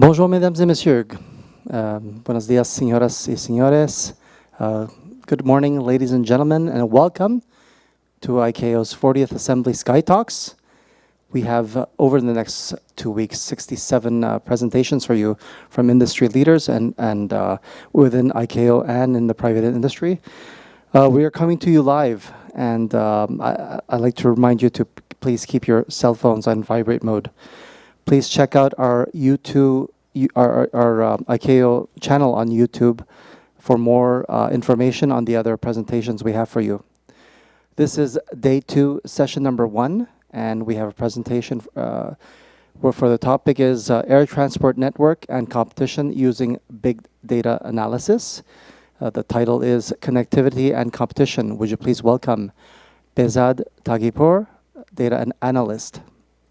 Bonjour, mesdames et messieurs. Buenos días, señoras y señores. Good morning, ladies and gentlemen, and welcome to ICAO's 40th Assembly SkyTalks. We have, over the next 2 weeks, 67 presentations for you from industry leaders and within ICAO and in the private industry. We are coming to you live, and I'd like to remind you to please keep your cell phones on vibrate mode. Please check out our YouTube, our ICAO channel on YouTube for more information on the other presentations we have for you. This is day 2, session number 1, and we have a presentation where for the topic is air transport network and competition using big data analysis. The title is Connectivity and Competition. Would you please welcome Behzad Taghipour, data analyst.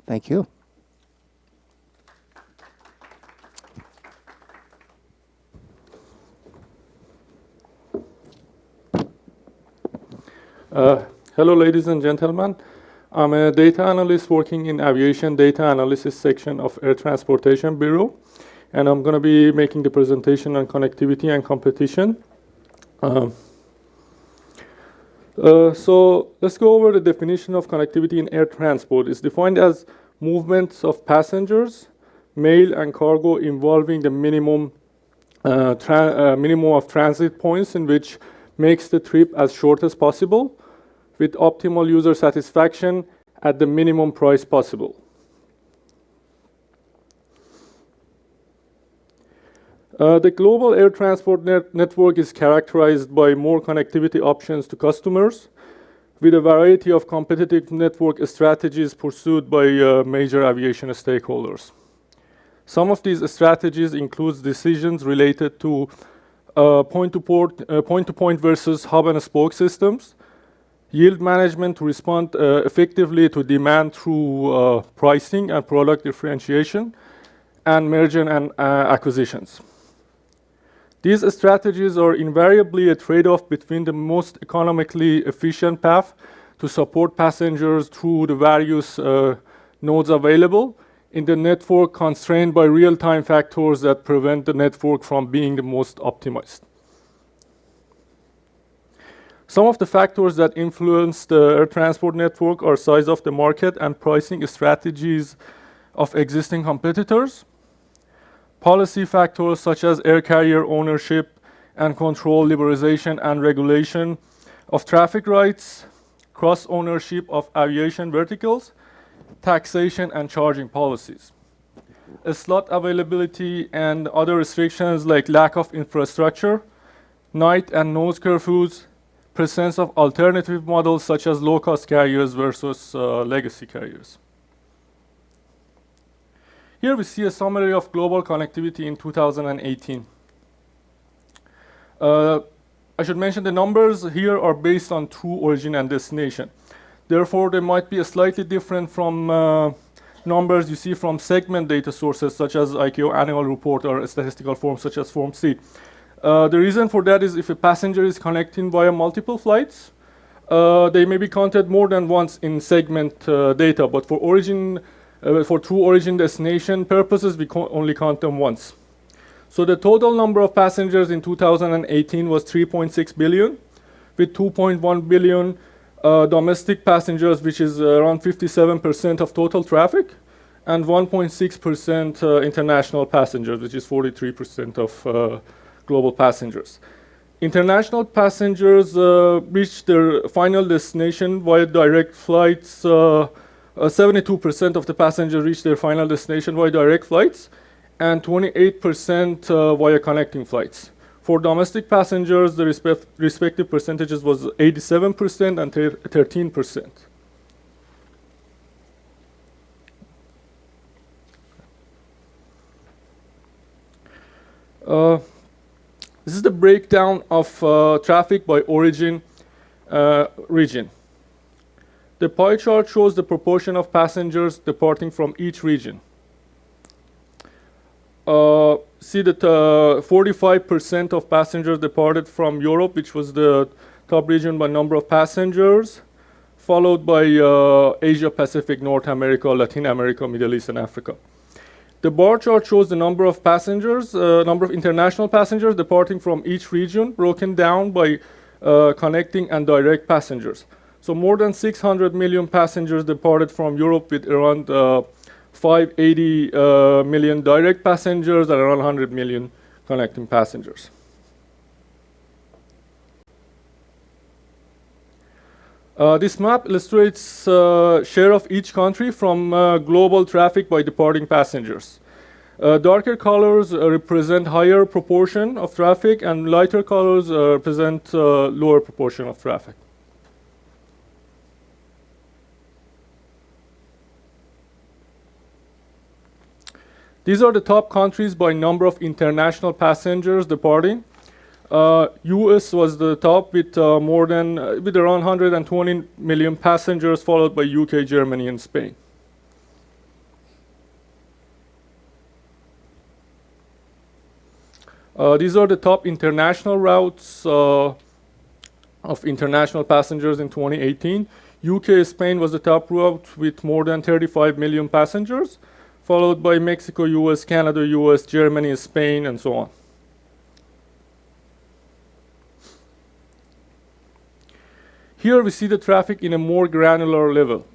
Thank you. Hello, ladies and gentlemen. I'm a data analyst working in Aviation Data Analysis section of Air Transportation Bureau, and I'm going to be making the presentation on connectivity and competition. So let's go over the definition of connectivity in air transport. It's defined as movements of passengers, mail, and cargo involving the minimum of transit points in which makes the trip as short as possible, with optimal user satisfaction at the minimum price possible. The global air transport network is characterized by more connectivity options to customers, with a variety of competitive network strategies pursued by major aviation stakeholders. Some of these strategies include decisions related to point-to-point versus hub and spoke systems, yield management to respond effectively to demand through pricing and product differentiation, and merger and acquisitions. These strategies are invariably a trade-off between the most economically efficient path to support passengers through the various nodes available in the network, constrained by real-time factors that prevent the network from being the most optimized. Some of the factors that influence the air transport network are size of the market and pricing strategies of existing competitors, policy factors such as air carrier ownership and control, liberalization and regulation of traffic rights, cross-ownership of aviation verticals, taxation and charging policies, slot availability and other restrictions like lack of infrastructure, night and nose curfews, presence of alternative models such as low-cost carriers versus legacy carriers. Here we see a summary of global connectivity in 2018. I should mention the numbers here are based on true origin and destination. Therefore, they might be slightly different from numbers you see from segment data sources such as ICAO annual report or statistical forms such as Form C. The reason for that is if a passenger is connecting via multiple flights, they may be counted more than once in segment data, but for true origin destination purposes, we only count them once. So the total number of passengers in 2018 was 3.6 billion, with 2.1 billion domestic passengers, which is around 57% of total traffic, and 1.6% international passengers, which is 43% of global passengers. International passengers reach their final destination via direct flights. 72% of the passengers reach their final destination via direct flights, and 28% via connecting flights. For domestic passengers, the respective percentages was 87% and 13%. This is the breakdown of traffic by origin region. The pie chart shows the proportion of passengers departing from each region. See that 45% of passengers departed from Europe, which was the top region by number of passengers, followed by Asia Pacific, North America, Latin America, Middle East, and Africa. The bar chart shows the number of passengers, number of international passengers departing from each region, broken down by connecting and direct passengers. So more than 600 million passengers departed from Europe, with around 580 million direct passengers and around 100 million connecting passengers. This map illustrates share of each country from global traffic by departing passengers. Darker colors represent higher proportion of traffic, and lighter colors represent lower proportion of traffic. These are the top countries by number of international passengers departing. US was the top with with around 120 million passengers, followed by UK, Germany, and Spain. These are the top international routes of international passengers in 2018. UK, Spain was the top route with more than 35 million passengers, followed by Mexico, US, Canada, US, Germany, Spain, and so on. Here we see the traffic in a more granular level.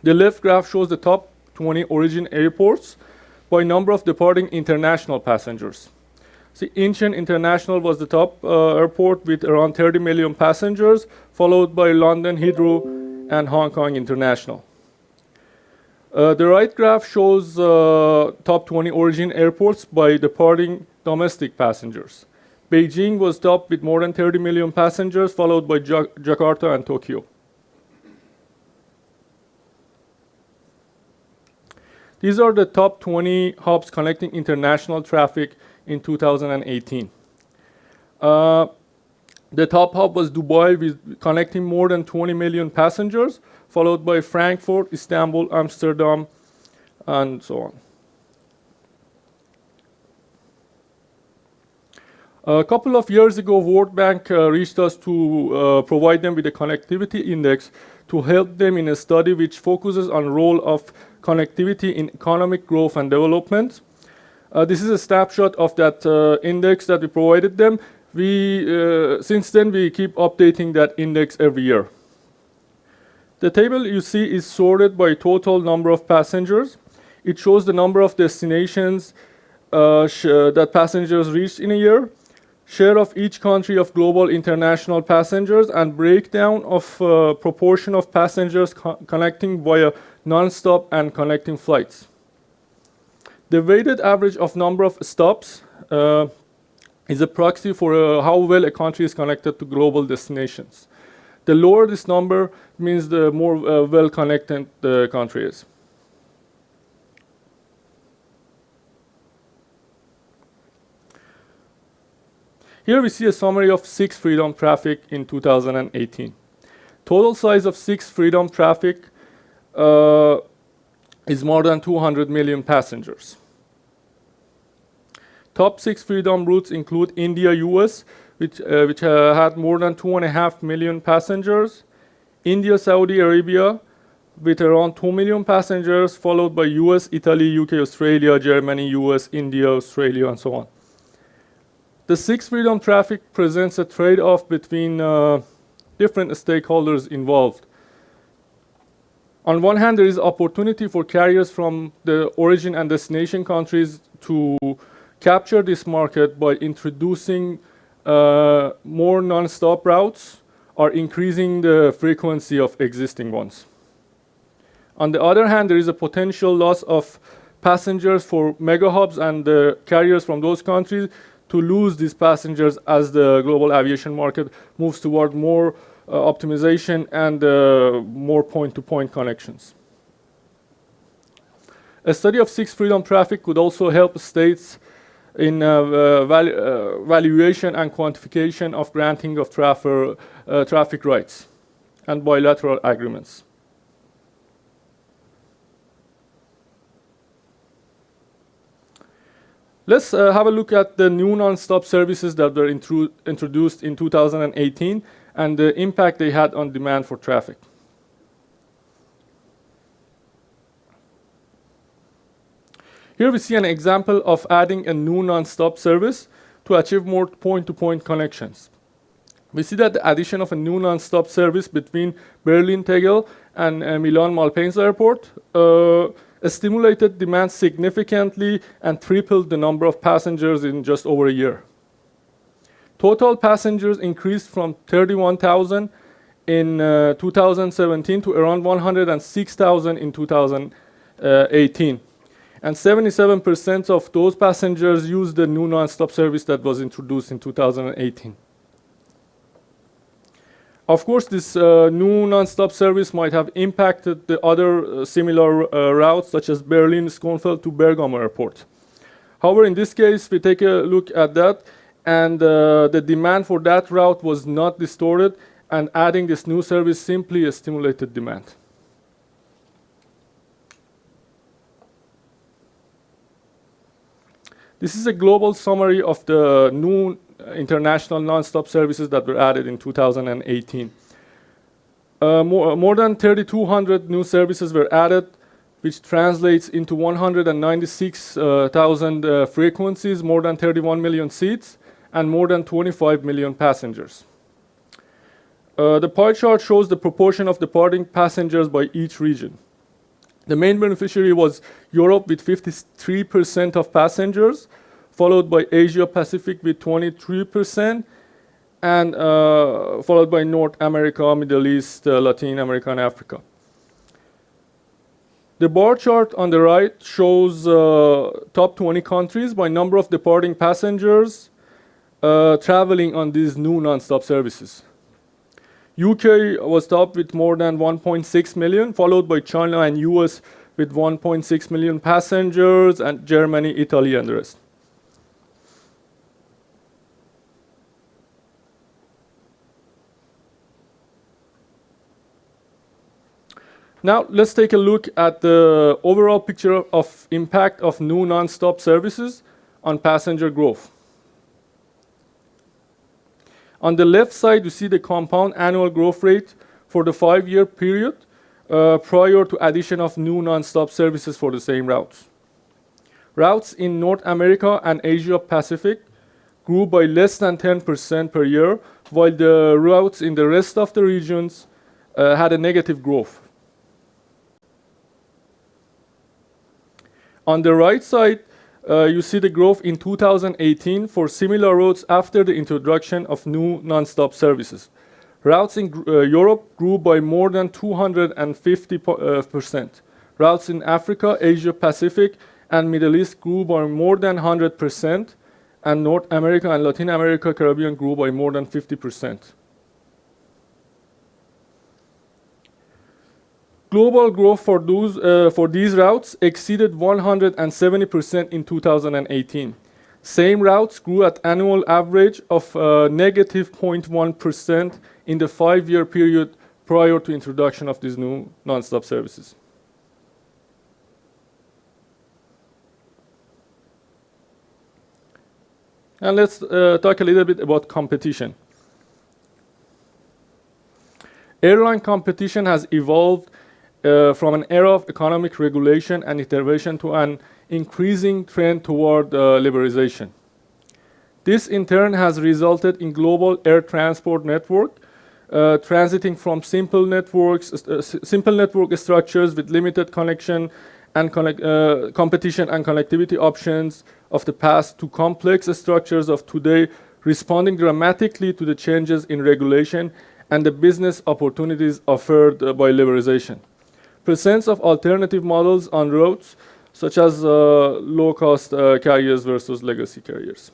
The left graph shows the top 20 origin airports by number of departing international passengers. See, Incheon International was the top airport with around 30 million passengers, followed by London Heathrow and Hong Kong International. The right graph shows top 20 origin airports by departing domestic passengers. Beijing was top with more than 30 million passengers, followed by Jakarta and Tokyo. These are the top 20 hubs connecting international traffic in 2018. The top hub was Dubai, with connecting more than 20 million passengers, followed by Frankfurt, Istanbul, Amsterdam, and so on. A couple of years ago, World Bank reached us to provide them with a connectivity index to help them in a study which focuses on the role of connectivity in economic growth and development. This is a snapshot of that index that we provided them. Since then, we keep updating that index every year. The table you see is sorted by total number of passengers. It shows the number of destinations that passengers reached in a year, share of each country of global international passengers, and breakdown of proportion of passengers connecting via nonstop and connecting flights. The weighted average of number of stops is a proxy for how well a country is connected to global destinations. The lower this number means the more well-connected the country is. Here we see a summary of 6 Freedom traffic in 2018. Total size of 6 Freedom traffic is more than 200 million passengers. Top 6 Freedom routes include India, US, which had more than 2.5 million passengers, India, Saudi Arabia, with around 2 million passengers, followed by US, Italy, UK, Australia, Germany, US, India, Australia, and so on. The 6 Freedom traffic presents a trade-off between different stakeholders involved. On one hand, there is opportunity for carriers from the origin and destination countries to capture this market by introducing more non-stop routes or increasing the frequency of existing ones. On the other hand, there is a potential loss of passengers for mega hubs and the carriers from those countries to lose these passengers as the global aviation market moves toward more optimization and more point-to-point connections. A study of 6 Freedom traffic could also help states in valuation and quantification of granting of traffic rights and bilateral agreements. Let's have a look at the new non-stop services that were introduced in 2018 and the impact they had on demand for traffic. Here we see an example of adding a new nonstop service to achieve more point-to-point connections. We see that the addition of a new nonstop service between Berlin-Tegel and Milan-Malpensa Airport stimulated demand significantly and tripled the number of passengers in just over a year. Total passengers increased from 31,000 in 2017 to around 106,000 in 2018. And 77% of those passengers used the new nonstop service that was introduced in 2018. Of course, this new nonstop service might have impacted the other similar routes, such as Berlin-Schönefeld to Bergamo Airport. However, in this case, we take a look at that, and the demand for that route was not distorted, and adding this new service simply stimulated demand. This is a global summary of the new international non-stop services that were added in 2018. More than 3,200 new services were added, which translates into 196,000 frequencies, more than 31 million seats, and more than 25 million passengers. The pie chart shows the proportion of departing passengers by each region. The main beneficiary was Europe with 53% of passengers, followed by Asia Pacific with 23%, and followed by North America, Middle East, Latin America, and Africa. The bar chart on the right shows top 20 countries by number of departing passengers traveling on these new non-stop services. UK was top with more than 1.6 million, followed by China and US with 1.6 million passengers, and Germany, Italy, and the rest. Now, let's take a look at the overall picture of impact of new non-stop services on passenger growth. On the left side, you see the compound annual growth rate for the 5-year period prior to addition of new non-stop services for the same routes. Routes in North America and Asia Pacific grew by less than 10% per year, while the routes in the rest of the regions had a negative growth. On the right side, you see the growth in 2018 for similar routes after the introduction of new non-stop services. Routes in Europe grew by more than 250%. Routes in Africa, Asia Pacific, and Middle East grew by more than 100%, and North America and Latin America, Caribbean grew by more than 50%. Global growth for these routes exceeded 170% in 2018. Same routes grew at annual average of negative 0.1% in the 5-year period prior to introduction of these new non-stop services. And let's talk a little bit about competition. Airline competition has evolved from an era of economic regulation and intervention to an increasing trend toward liberalization. This in turn has resulted in global air transport network transiting from simple network structures with limited connection and competition and connectivity options of the past to complex structures of today, responding dramatically to the changes in regulation and the business opportunities offered by liberalization. Presence of alternative models on routes, such as low-cost carriers versus legacy carriers.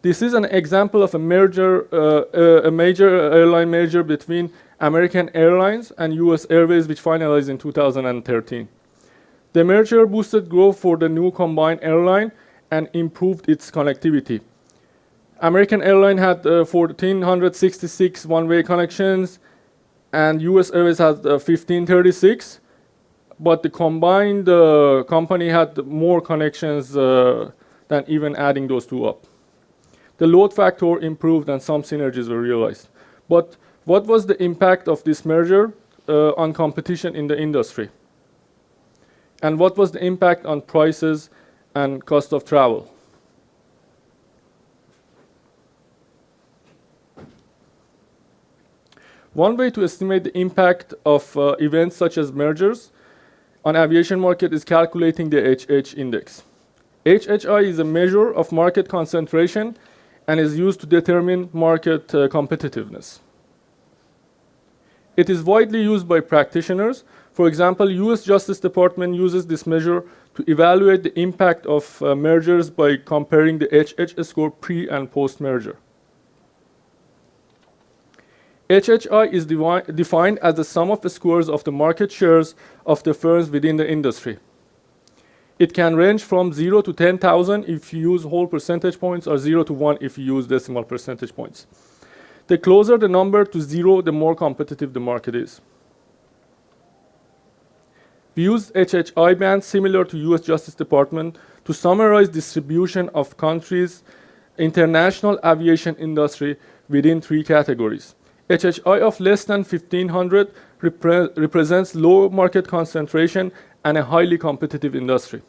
This is an example of a major airline merger between American Airlines and US Airways, which finalized in 2013. The merger boosted growth for the new combined airline and improved its connectivity. American Airlines had 1,466 one-way connections, and US Airways had 1,536, but the combined company had more connections than even adding those two up. The load factor improved and some synergies were realized. But what was the impact of this merger on competition in the industry? And what was the impact on prices and cost of travel? One way to estimate the impact of events such as mergers on aviation market is calculating the HH index. HHI is a measure of market concentration and is used to determine market competitiveness. It is widely used by practitioners. For example, US Justice Department uses this measure to evaluate the impact of mergers by comparing the HH score pre and post merger. HHI is defined as the sum of the scores of the market shares of the firms within the industry. It can range from 0 to 10,000 if you use whole percentage points, or 0 to 1 if you use decimal percentage points. The closer the number to 0, the more competitive the market is. We use HHI bands similar to US Justice Department to summarize distribution of countries' international aviation industry within 3 categories. HHI of less than 1,500 represents low market concentration and a highly competitive industry.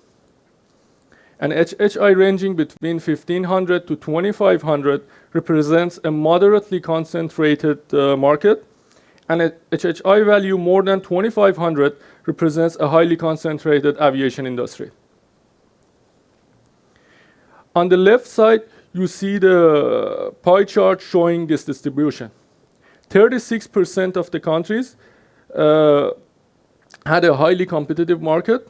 And HHI ranging between 1,500 to 2,500 represents a moderately concentrated market, and a HHI value more than 2,500 represents a highly concentrated aviation industry. On the left side, you see the pie chart showing this distribution. 36% of the countries had a highly competitive market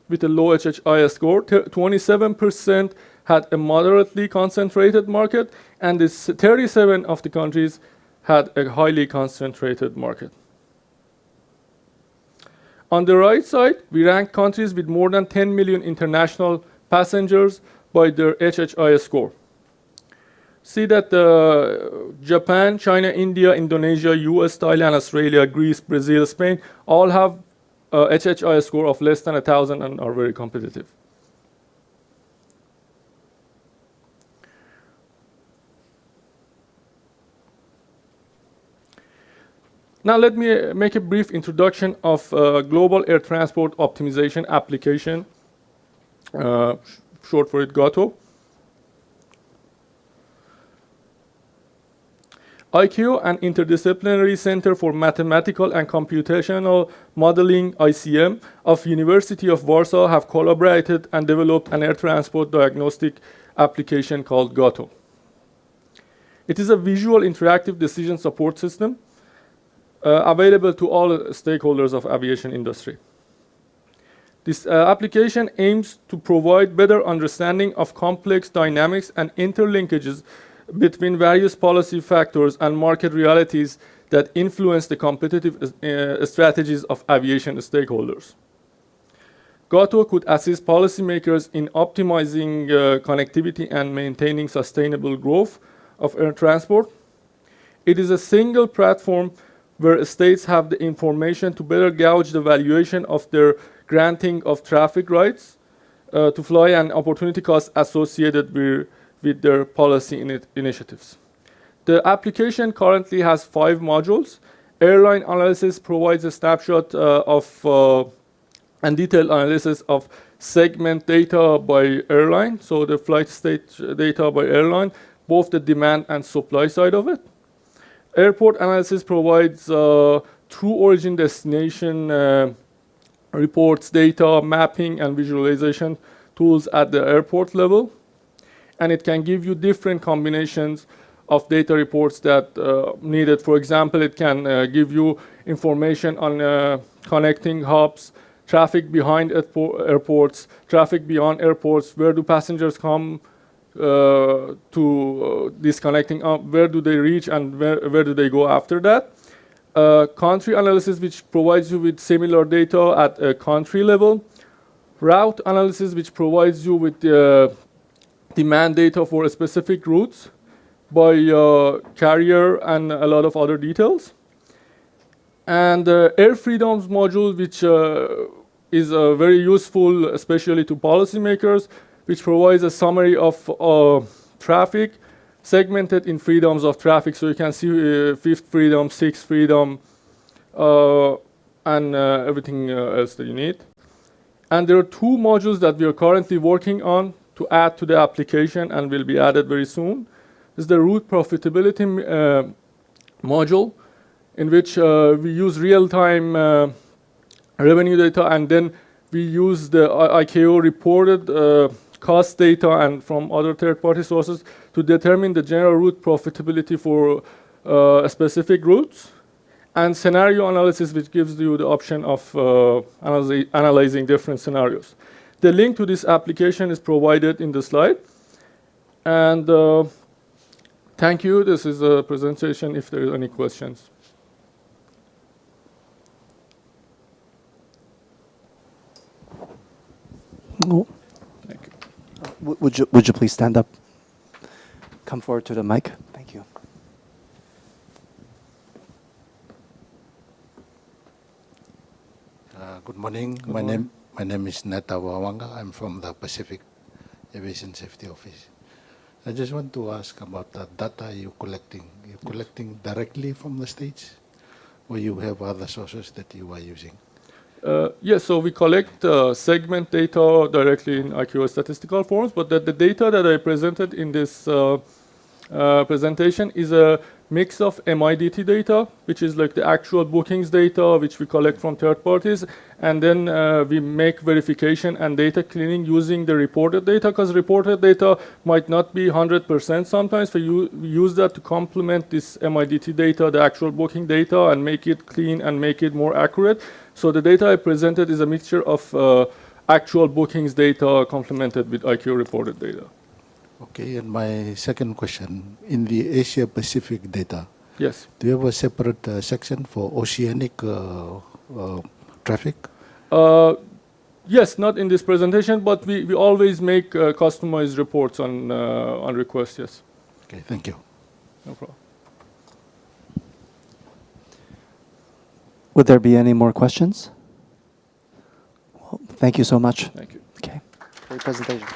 with a low HHI score. 27% had a moderately concentrated market, and 37 of the countries had a highly concentrated market. On the right side, we rank countries with more than 10 million international passengers by their HHI score. See that Japan, China, India, Indonesia, US, Thailand, Australia, Greece, Brazil, Spain all have a HHI score of less than 1,000 and are very competitive. Now let me make a brief introduction of Global Air Transport Optimization Application, short for it, GATO. ICAO, an interdisciplinary center for mathematical and computational modeling, ICM, of University of Warsaw have collaborated and developed an air transport diagnostic application called GATO. It is a visual interactive decision support system available to all stakeholders of aviation industry. This application aims to provide better understanding of complex dynamics and interlinkages between various policy factors and market realities that influence the competitive strategies of aviation stakeholders. GATO could assist policymakers in optimizing connectivity and maintaining sustainable growth of air transport. It is a single platform where states have the information to better gauge the valuation of their granting of traffic rights to fly and opportunity costs associated with their policy initiatives. The application currently has 5 modules. Airline analysis provides a snapshot and detailed analysis of segment data by airline, so the flight state data by airline, both the demand and supply side of it. Airport analysis provides true origin destination reports, data, mapping, and visualization tools at the airport level. And it can give you different combinations of data reports that needed. For example, it can give you information on connecting hubs, traffic behind airports, traffic beyond airports, where do passengers come to disconnecting, where do they reach, and where do they go after that. Country analysis, which provides you with similar data at a country level. Route analysis, which provides you with demand data for specific routes by carrier and a lot of other details. And Air Freedoms module, which is very useful, especially to policymakers, which provides a summary of traffic segmented in freedoms of traffic. So you can see 5th freedom, 6th freedom, and everything else that you need. And there are two modules that we are currently working on to add to the application and will be added very soon. This is the route profitability module, in which we use real-time revenue data, and then we use the ICAO reported cost data and from other third-party sources to determine the general route profitability for specific routes, and scenario analysis, which gives you the option of analyzing different scenarios. The link to this application is provided in the slide. And thank you. This is a presentation if there are any questions. Oh. Thank you. Would you please stand up? Come forward to the mic. Thank you. Good morning. My name is Neta Wawanga. I'm from the Pacific Aviation Safety Office. I just want to ask about the data you're collecting. You're collecting directly from the states, or you have other sources that you are using? Yes, so we collect segment data directly in ICAO statistical forms, but the data that I presented in this presentation is a mix of MIDT data, which is like the actual bookings data, which we collect from third parties, and then we make verification and data cleaning using the reported data, because reported data might not be 100% sometimes. So we use that to complement this MIDT data, the actual booking data, and make it clean and make it more accurate. So the data I presented is a mixture of actual bookings data complemented with ICAO reported data. Okay, and my second question, in the Asia Pacific data, Yes. do you have a separate section for oceanic traffic? Yes, not in this presentation, but we always make customized reports on request, yes. Okay, thank you. No problem. Would there be any more questions? Well, thank you so much. Thank you. Okay. Great presentation.